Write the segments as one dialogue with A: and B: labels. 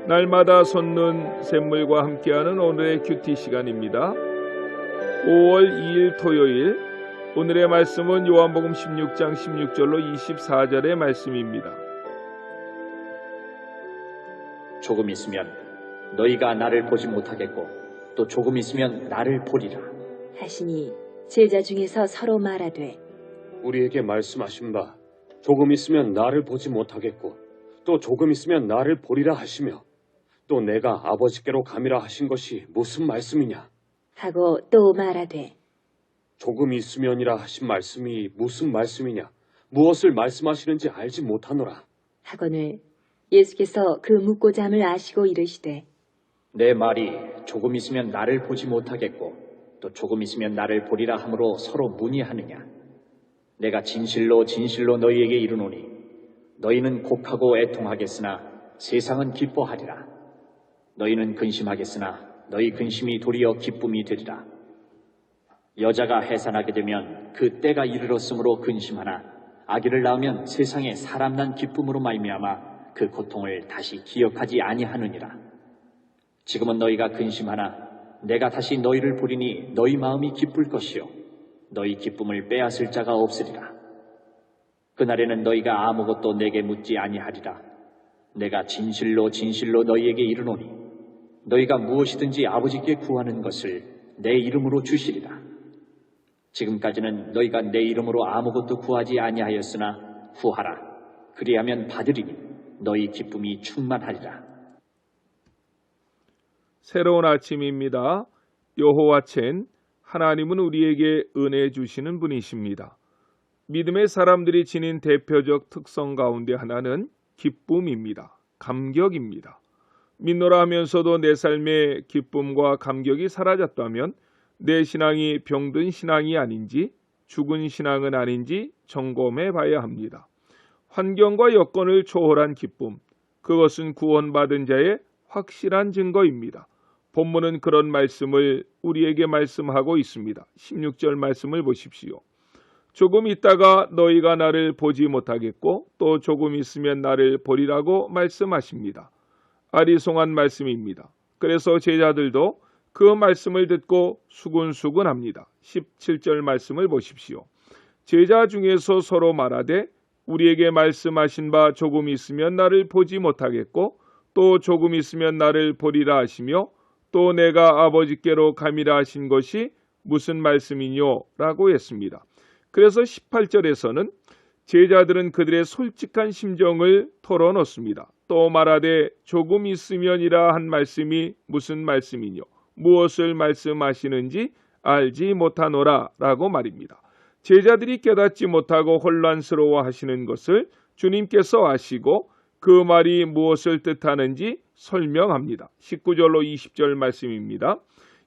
A: 날마다 솟는 샘물과 함께하는 오늘의 큐티 시간입니다. 5월 2일 토요일, 오늘의 말씀은 요한복음 16장 16절로 24절의 말씀입니다.
B: 조금 있으면 너희가 나를 보지 못하겠고 또 조금 있으면 나를 보리라
C: 하시니 제자 중에서 서로 말하되
D: 우리에게 말씀하신 바 조금 있으면 나를 보지 못하겠고 또 조금 있으면 나를 보리라 하시며 또 내가 아버지께로 감이라 하신 것이 무슨 말씀이냐
C: 하고 또 말하되
D: 조금 있으면이라 하신 말씀이 무슨 말씀이냐 무엇을 말씀하시는지 알지 못하노라
C: 하거늘 예수께서 그 묻고자 함을 아시고 이르시되
B: 내 말이 조금 있으면 나를 보지 못하겠고 또 조금 있으면 나를 보리라 함으로 서로 문의하느냐 내가 진실로 진실로 너희에게 이르노니 너희는 곡하고 애통하겠으나 세상은 기뻐하리라 너희는 근심하겠으나 너희 근심이 도리어 기쁨이 되리라 여자가 해산하게 되면 그 때가 이르렀으므로 근심하나 아기를 낳으면 세상에 사람 난 기쁨으로 말미암아 그 고통을 다시 기억하지 아니하느니라 지금은 너희가 근심하나 내가 다시 너희를 보리니 너희 마음이 기쁠 것이요 너희 기쁨을 빼앗을 자가 없으리라 그날에는 너희가 아무것도 내게 묻지 아니하리라 내가 진실로 진실로 너희에게 이르노니 너희가 무엇이든지 아버지께 구하는 것을 내 이름으로 주시리라 지금까지는 너희가 내 이름으로 아무것도 구하지 아니하였으나 후하라 그리하면 받으리니 너희 기쁨이 충만하리라
A: 새로운 아침입니다. 여호와쳔, 하나님은 우리에게 은혜 주시는 분이십니다. 믿음의 사람들이 지닌 대표적 특성 가운데 하나는 기쁨입니다. 감격입니다. 믿노라 하면서도 내 삶의 기쁨과 감격이 사라졌다면 내 신앙이 병든 신앙이 아닌지 죽은 신앙은 아닌지 점검해 봐야 합니다. 환경과 여건을 초월한 기쁨, 그것은 구원받은 자의 확실한 증거입니다. 본문은 그런 말씀을 우리에게 말씀하고 있습니다. 16절 말씀을 보십시오. 조금 있다가 너희가 나를 보지 못하겠고 또 조금 있으면 나를 보리라고 말씀하십니다. 아리송한 말씀입니다. 그래서 제자들도 그 말씀을 듣고 수근수근합니다. 17절 말씀을 보십시오. 제자 중에서 서로 말하되 우리에게 말씀하신 바 조금 있으면 나를 보지 못하겠고 또 조금 있으면 나를 보리라 하시며 또 내가 아버지께로 감이라 하신 것이 무슨 말씀이뇨? 라고 했습니다. 그래서 18절에서는 제자들은 그들의 솔직한 심정을 털어놓습니다. 또 말하되 조금 있으면이라 한 말씀이 무슨 말씀이뇨? 무엇을 말씀하시는지 알지 못하노라 라고 말입니다. 제자들이 깨닫지 못하고 혼란스러워 하시는 것을 주님께서 아시고 그 말이 무엇을 뜻하는지 설명합니다. 19절로 20절 말씀입니다.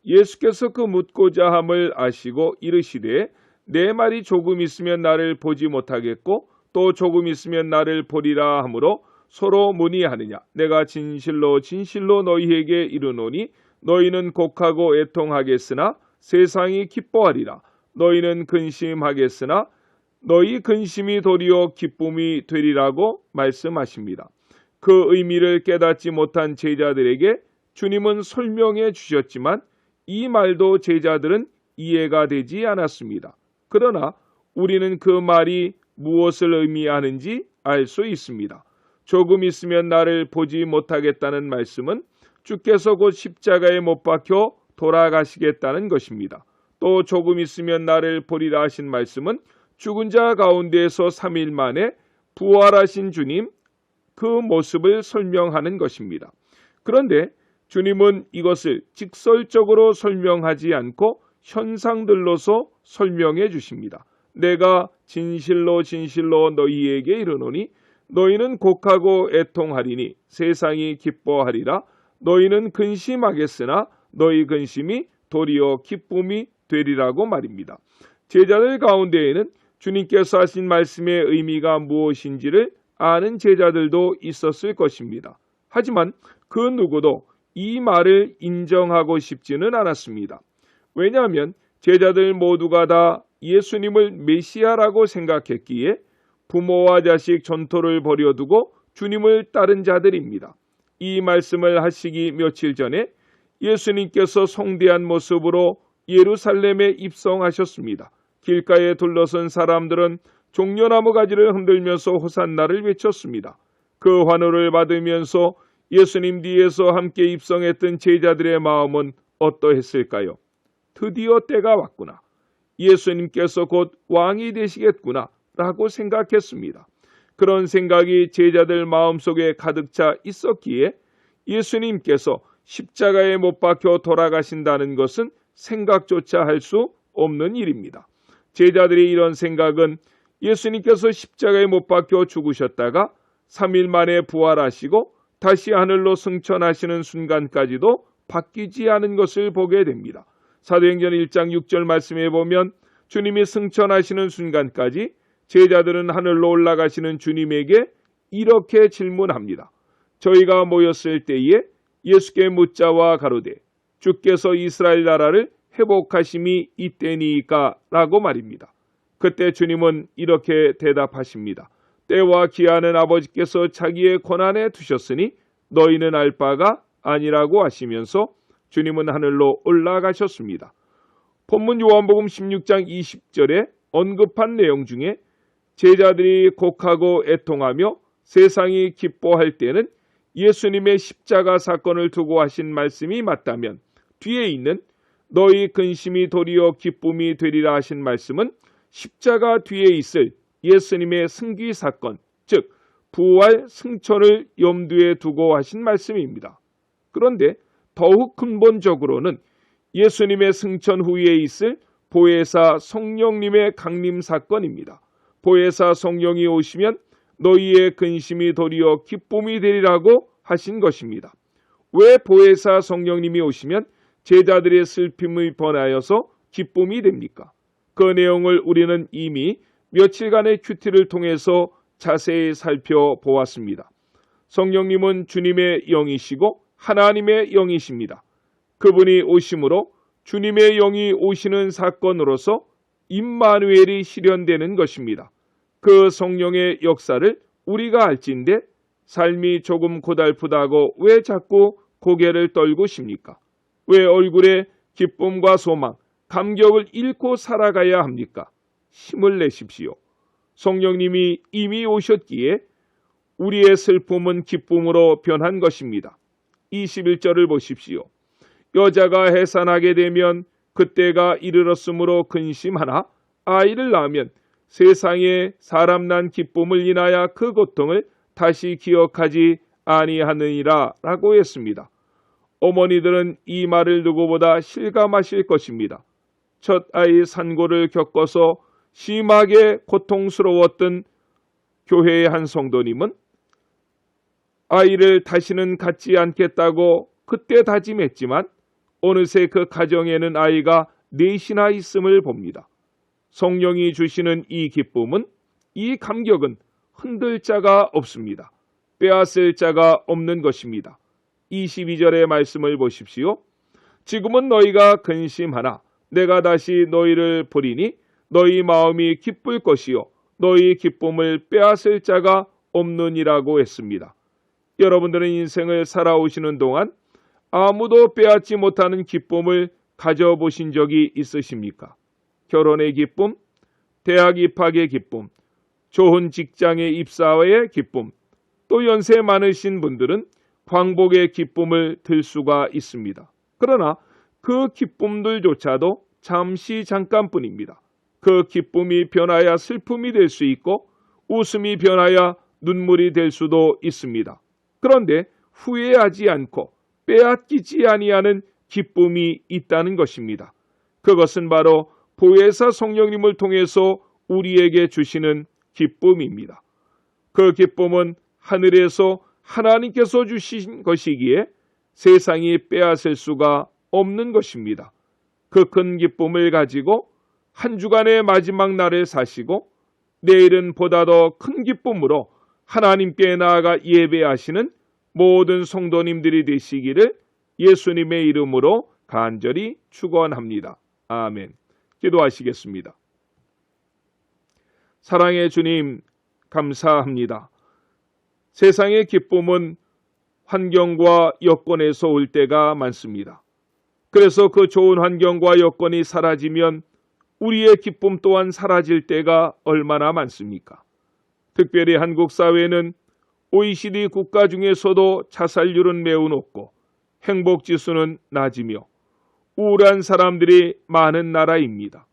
A: 예수께서 그 묻고자 함을 아시고 이르시되 내 말이 조금 있으면 나를 보지 못하겠고 또 조금 있으면 나를 보리라 하므로 서로 문의하느냐 내가 진실로 진실로 너희에게 이르노니 너희는 곡하고 애통하겠으나 세상이 기뻐하리라 너희는 근심하겠으나 너희 근심이 도리어 기쁨이 되리라고 말씀하십니다. 그 의미를 깨닫지 못한 제자들에게 주님은 설명해 주셨지만 이 말도 제자들은 이해가 되지 않았습니다. 그러나 우리는 그 말이 무엇을 의미하는지 알 수 있습니다. 조금 있으면 나를 보지 못하겠다는 말씀은 주께서 곧 십자가에 못 박혀 돌아가시겠다는 것입니다. 또 조금 있으면 나를 보리라 하신 말씀은 죽은 자 가운데에서 3일 만에 부활하신 주님 그 모습을 설명하는 것입니다. 그런데 주님은 이것을 직설적으로 설명하지 않고 현상들로서 설명해 주십니다. 내가 진실로 진실로 너희에게 이르노니 너희는 곡하고 애통하리니 세상이 기뻐하리라 너희는 근심하겠으나 너희 근심이 도리어 기쁨이 되리라고 말입니다. 제자들 가운데에는 주님께서 하신 말씀의 의미가 무엇인지를 아는 제자들도 있었을 것입니다. 하지만 그 누구도 이 말을 인정하고 싶지는 않았습니다. 왜냐하면 제자들 모두가 다 예수님을 메시아라고 생각했기에 부모와 자식 전토를 벌여두고 주님을 따른 자들입니다. 이 말씀을 하시기 며칠 전에 예수님께서 성대한 모습으로 예루살렘에 입성하셨습니다. 길가에 둘러선 사람들은 종려나무 가지를 흔들면서 호산나를 외쳤습니다. 그 환호를 받으면서 예수님 뒤에서 함께 입성했던 제자들의 마음은 어떠했을까요? 드디어 때가 왔구나. 예수님께서 곧 왕이 되시겠구나 라고 생각했습니다. 그런 생각이 제자들 마음속에 가득 차 있었기에 예수님께서 십자가에 못 박혀 돌아가신다는 것은 생각조차 할 수 없는 일입니다. 제자들의 이런 생각은 예수님께서 십자가에 못 박혀 죽으셨다가 3일 만에 부활하시고 다시 하늘로 승천하시는 순간까지도 바뀌지 않은 것을 보게 됩니다. 사도행전 1장 6절 말씀에 보면 주님이 승천하시는 순간까지 제자들은 하늘로 올라가시는 주님에게 이렇게 질문합니다. 저희가 모였을 때에 예수께 묻자와 가로되 주께서 이스라엘 나라를 회복하심이 이때니까 라고 말입니다. 그때 주님은 이렇게 대답하십니다. 때와 기한은 아버지께서 자기의 권한에 두셨으니 너희는 알 바가 아니라고 하시면서 주님은 하늘로 올라가셨습니다. 본문 요한복음 16장 20절에 언급한 내용 중에 제자들이 곡하고 애통하며 세상이 기뻐할 때는 예수님의 십자가 사건을 두고 하신 말씀이 맞다면 뒤에 있는 너희 근심이 도리어 기쁨이 되리라 하신 말씀은 십자가 뒤에 있을 예수님의 승귀 사건, 즉 부활 승천을 염두에 두고 하신 말씀입니다. 그런데 더욱 근본적으로는 예수님의 승천 후에 있을 보혜사 성령님의 강림 사건입니다. 보혜사 성령이 오시면 너희의 근심이 도리어 기쁨이 되리라고 하신 것입니다. 왜 보혜사 성령님이 오시면 제자들의 슬픔이 번하여서 기쁨이 됩니까? 그 내용을 우리는 이미 며칠간의 큐티를 통해서 자세히 살펴보았습니다. 성령님은 주님의 영이시고 하나님의 영이십니다. 그분이 오심으로 주님의 영이 오시는 사건으로서 임마누엘이 실현되는 것입니다. 그 성령의 역사를 우리가 알진데 삶이 조금 고달프다고 왜 자꾸 고개를 떨구십니까? 왜 얼굴에 기쁨과 소망, 감격을 잃고 살아가야 합니까? 힘을 내십시오. 성령님이 이미 오셨기에 우리의 슬픔은 기쁨으로 변한 것입니다. 21절을 보십시오. 여자가 해산하게 되면 그때가 이르렀으므로 근심하나 아이를 낳으면 세상에 사람 난 기쁨을 인하여 그 고통을 다시 기억하지 아니하느니라 라고 했습니다. 어머니들은 이 말을 누구보다 실감하실 것입니다. 첫 아이 산고를 겪어서 심하게 고통스러웠던 교회의 한 성도님은 아이를 다시는 갖지 않겠다고 그때 다짐했지만 어느새 그 가정에는 아이가 넷이나 있음을 봅니다. 성령이 주시는 이 기쁨은, 이 감격은 흔들 자가 없습니다. 빼앗을 자가 없는 것입니다. 22절의 말씀을 보십시오. 지금은 너희가 근심하나 내가 다시 너희를 보리니 너희 마음이 기쁠 것이요 너희 기쁨을 빼앗을 자가 없느니라고 했습니다. 여러분들은 인생을 살아오시는 동안 아무도 빼앗지 못하는 기쁨을 가져보신 적이 있으십니까? 결혼의 기쁨, 대학 입학의 기쁨, 좋은 직장의 입사의 기쁨, 또 연세 많으신 분들은 광복의 기쁨을 들 수가 있습니다. 그러나 그 기쁨들조차도 잠시 잠깐뿐입니다. 그 기쁨이 변하여 슬픔이 될 수 있고 웃음이 변하여 눈물이 될 수도 있습니다. 그런데 후회하지 않고 빼앗기지 아니하는 기쁨이 있다는 것입니다. 그것은 바로 보혜사 성령님을 통해서 우리에게 주시는 기쁨입니다. 그 기쁨은 하늘에서 하나님께서 주신 것이기에 세상이 빼앗을 수가 없는 것입니다. 그 큰 기쁨을 가지고 한 주간의 마지막 날을 사시고 내일은 보다 더 큰 기쁨으로 하나님께 나아가 예배하시는 모든 성도님들이 되시기를 예수님의 이름으로 간절히 축원합니다. 아멘. 기도하시겠습니다. 사랑의 주님, 감사합니다. 세상의 기쁨은 환경과 여건에서 올 때가 많습니다. 그래서 그 좋은 환경과 여건이 사라지면 우리의 기쁨 또한 사라질 때가 얼마나 많습니까? 특별히 한국 사회는 OECD 국가 중에서도 자살률은 매우 높고 행복지수는 낮으며 우울한 사람들이 많은 나라입니다.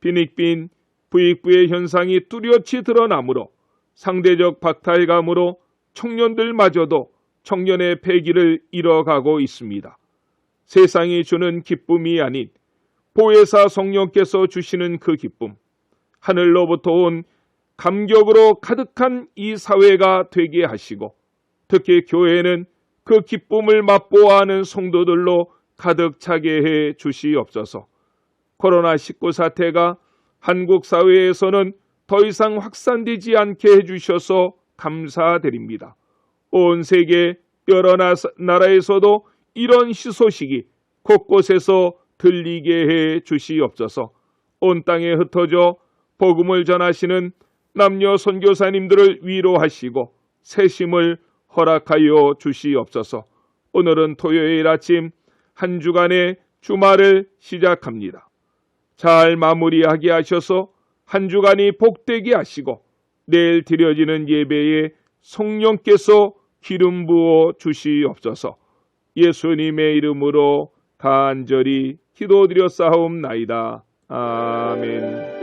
A: 빈익빈 부익부의 현상이 뚜렷이 드러나므로 상대적 박탈감으로 청년들마저도 청년의 패기를 잃어가고 있습니다. 세상이 주는 기쁨이 아닌 보혜사 성령께서 주시는 그 기쁨, 하늘로부터 온 감격으로 가득한 이 사회가 되게 하시고 특히 교회는 그 기쁨을 맛보아 하는 성도들로 가득 차게 해 주시옵소서. 코로나19 사태가 한국 사회에서는 더 이상 확산되지 않게 해주셔서 감사드립니다. 온 세계 여러 나라에서도 이런 희소식이 곳곳에서 들리게 해 주시옵소서. 온 땅에 흩어져 복음을 전하시는 남녀 선교사님들을 위로하시고 새심을 허락하여 주시옵소서. 오늘은 토요일 아침 한 주간의 주말을 시작합니다. 잘 마무리하게 하셔서 한 주간이 복되게 하시고 내일 드려지는 예배에 성령께서 기름 부어 주시옵소서. 예수님의 이름으로 간절히 기도드렸사옵나이다. 아멘.